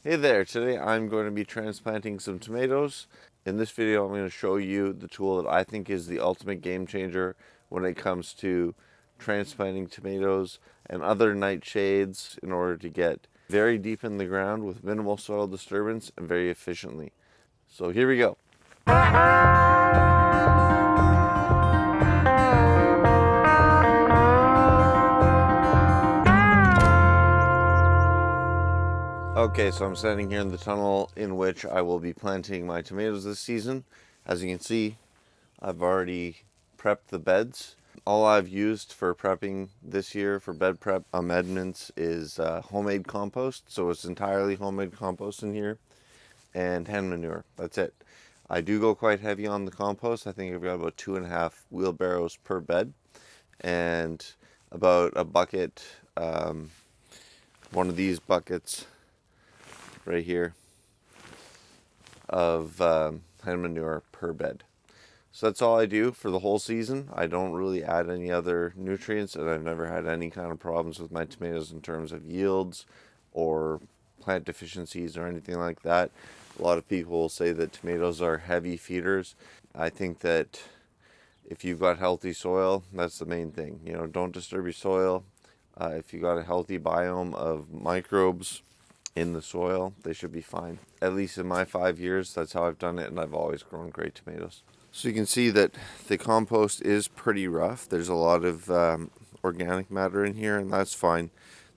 Hey there, today I'm going to be transplanting some tomatoes. In this video I'm going to show you the tool that I think is the ultimate game changer when it comes to transplanting tomatoes and other nightshades in order to get very deep in the ground with minimal soil disturbance and very efficiently. So here we go. Okay, so I'm standing here in the tunnel in which I will be planting my tomatoes this season. As you can see, I've already prepped the beds. All I've used for prepping this year for bed prep amendments is homemade compost. So it's entirely homemade compost in here and hen manure. That's it. I do go quite heavy on the compost. I think I've got about 2.5 wheelbarrows per bed and about a bucket, one of these buckets right here of hen manure per bed. So that's all I do for the whole season. I don't really add any other nutrients, and I've never had any kind of problems with my tomatoes in terms of yields or plant deficiencies or anything like that. A lot of people will say that tomatoes are heavy feeders. I think that if you've got healthy soil, that's the main thing. You know, don't disturb your soil. If you got a healthy biome of microbes in the soil, they should be fine. At least in my 5 years, that's how I've done it, and I've always grown great tomatoes. So you can see that the compost is pretty rough. There's a lot of organic matter in here, and that's fine.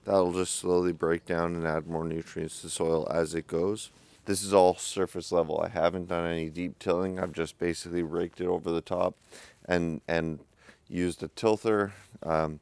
That'll just slowly break down and add more nutrients to the soil as it goes. This is all surface level. I haven't done any deep tilling. I've just basically raked it over the top and used a tilther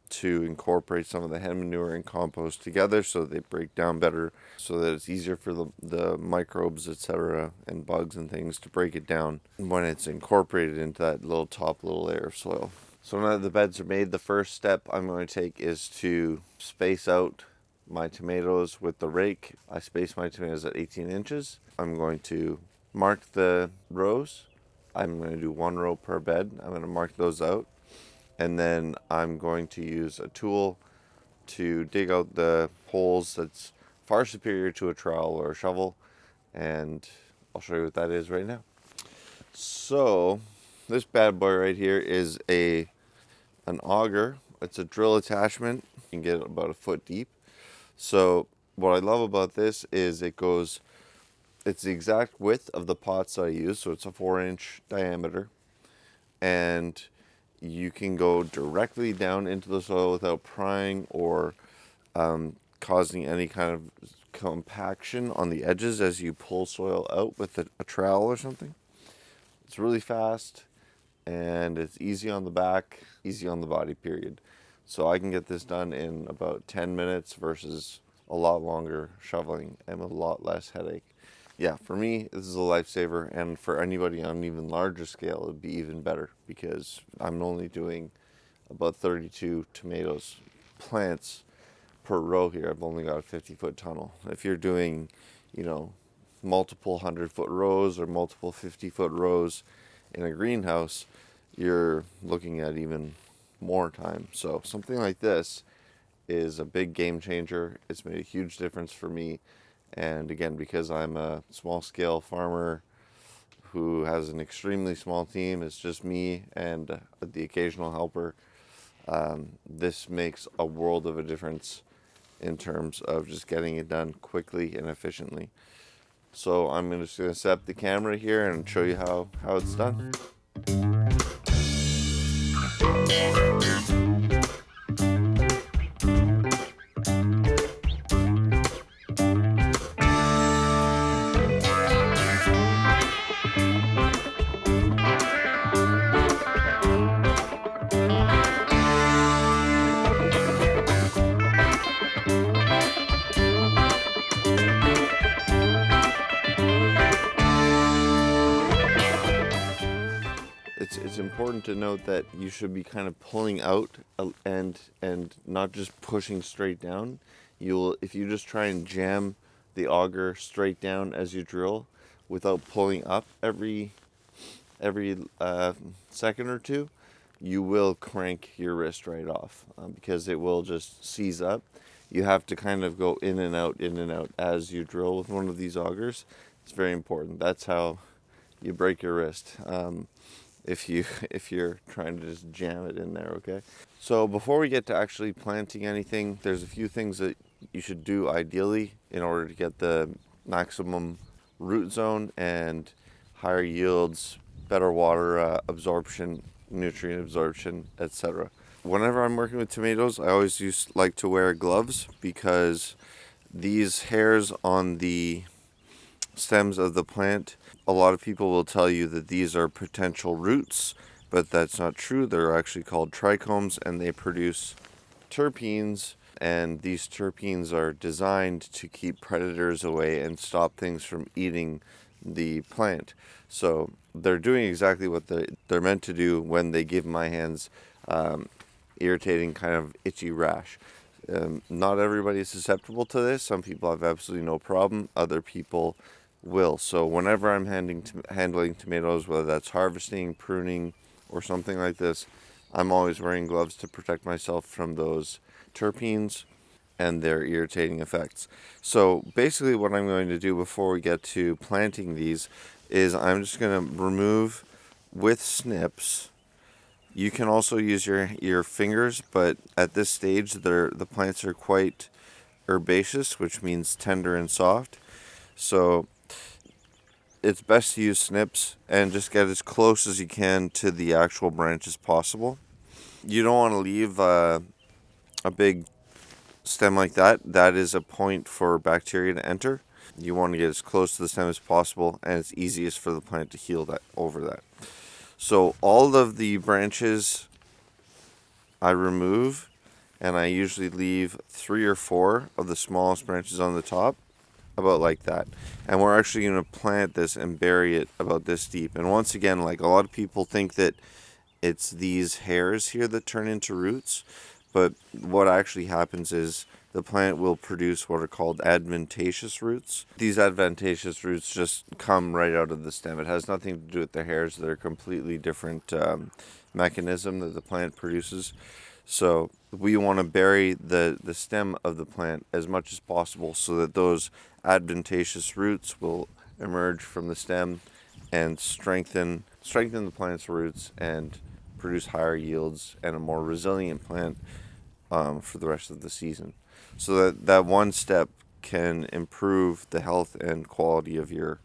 to incorporate some of the hen manure and compost together so they break down better, so that it's easier for the microbes, etc., and bugs and things to break it down when it's incorporated into that top little layer of soil. So now that the beds are made, the first step I'm going to take is to space out my tomatoes with the rake. I space my tomatoes at 18 inches. I'm going to mark the rows. I'm going to do 1 row per bed. I'm going to mark those out. And then I'm going to use a tool to dig out the holes that's far superior to a trowel or a shovel. And I'll show you what that is right now. So this bad boy right here is an auger. It's a drill attachment. You can get it about 1 foot deep. So what I love about this is it's the exact width of the pots I use. So it's a 4-inch diameter. And you can go directly down into the soil without prying or causing any kind of compaction on the edges as you pull soil out with a trowel or something. It's really fast and it's easy on the back, easy on the body, period. So I can get this done in about 10 minutes versus a lot longer shoveling and a lot less headache. Yeah, for me, this is a lifesaver, and for anybody on an even larger scale, it would be even better because I'm only doing about 32 tomatoes plants per row here. I've only got a 50-foot tunnel. If you're doing, multiple 100-foot rows or multiple 50-foot rows in a greenhouse, you're looking at even more time. So something like this is a big game changer. It's made a huge difference for me. And again, because I'm a small scale farmer who has an extremely small team, it's just me and the occasional helper. This makes a world of a difference in terms of just getting it done quickly and efficiently. So I'm just going to set up the camera here and show you how it's done. It's important to note that you should be kind of pulling out and not just pushing straight down. If you just try and jam the auger straight down as you drill without pulling up every second or two, you will crank your wrist right off because it will just seize up. you have to kind of go in and out as you drill with one of these augers. It's very important. That's how you break your wrist. If you're trying to just jam it in there, okay? So before we get to actually planting anything, there's a few things that you should do ideally in order to get the maximum root zone and higher yields, better water absorption, nutrient absorption, etc. Whenever I'm working with tomatoes, I always like to wear gloves because these hairs on the stems of the plant, a lot of people will tell you that these are potential roots, but that's not true. They're actually called trichomes, and they produce terpenes, and these terpenes are designed to keep predators away and stop things from eating the plant. So they're doing exactly what they're meant to do when they give my hands irritating kind of itchy rash. Not everybody is susceptible to this. Some people have absolutely no problem. Other people will. So whenever I'm handling tomatoes, whether that's harvesting, pruning, or something like this, I'm always wearing gloves to protect myself from those terpenes and their irritating effects. So basically what I'm going to do before we get to planting these is I'm just going to remove with snips. You can also use your fingers, but at this stage the plants are quite herbaceous, which means tender and soft. So it's best to use snips and just get as close as you can to the actual branch as possible. You don't want to leave a big stem like that. That is a point for bacteria to enter. You want to get as close to the stem as possible, and it's easiest for the plant to heal that over that. So all of the branches I remove, and I usually leave 3 or 4 of the smallest branches on the top, about like that. And we're actually going to plant this and bury it about this deep. And once again, like, a lot of people think that it's these hairs here that turn into roots, but what actually happens is the plant will produce what are called adventitious roots. These adventitious roots just come right out of the stem. It has nothing to do with the hairs. They're a completely different mechanism that the plant produces. So we want to bury the stem of the plant as much as possible so that those adventitious roots will emerge from the stem and strengthen the plant's roots and produce higher yields and a more resilient plant for the rest of the season. So that one step can improve the health and quality of your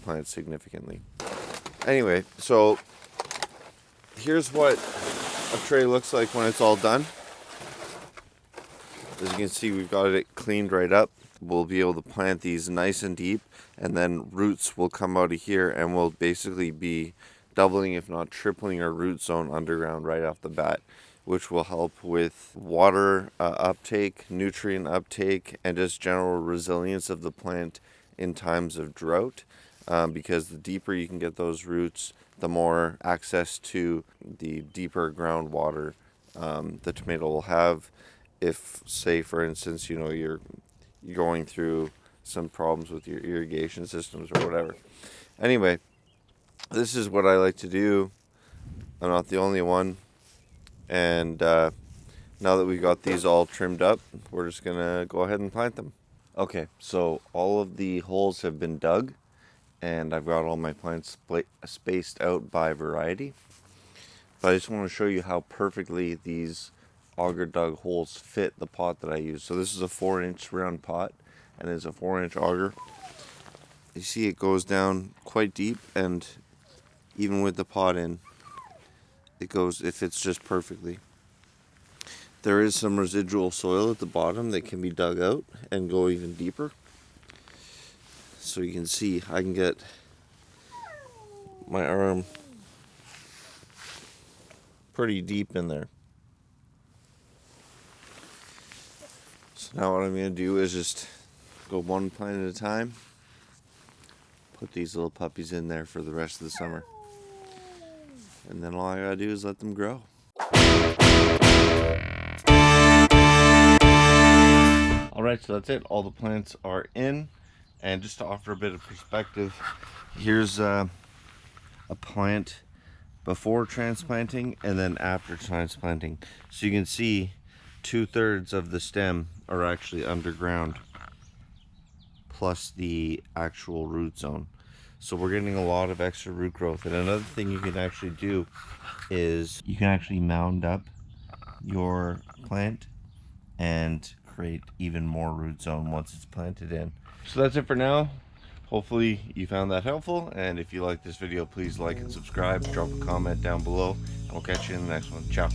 plant significantly. Anyway, so here's what a tray looks like when it's all done. As you can see, we've got it cleaned right up. We'll be able to plant these nice and deep, and then roots will come out of here, and we'll basically be doubling, if not tripling, our root zone underground right off the bat, which will help with water uptake, nutrient uptake, and just general resilience of the plant in times of drought. Because the deeper you can get those roots, the more access to the deeper groundwater the tomato will have. If, say, for instance, you're going through some problems with your irrigation systems or whatever. Anyway, this is what I like to do. I'm not the only one. And now that we've got these all trimmed up, we're just going to go ahead and plant them. Okay, so all of the holes have been dug, and I've got all my plants spaced out by variety. But I just want to show you how perfectly these auger dug holes fit the pot that I use. So this is a 4-inch round pot, and it's a 4-inch auger. You see it goes down quite deep, and even with the pot in, it fits just perfectly. There is some residual soil at the bottom that can be dug out and go even deeper. So you can see I can get my arm pretty deep in there. So now what I'm going to do is just go one plant at a time. Put these little puppies in there for the rest of the summer. And then all I gotta do is let them grow. Alright, so that's it. All the plants are in. And just to offer a bit of perspective, here's a plant before transplanting and then after transplanting. So you can see 2/3 of the stem are actually underground, plus the actual root zone. So we're getting a lot of extra root growth. And another thing you can actually do is you can actually mound up your plant and create even more root zone once it's planted in. So that's it for now. Hopefully you found that helpful, and if you like this video, please like and subscribe, drop a comment down below, and we'll catch you in the next one. Ciao.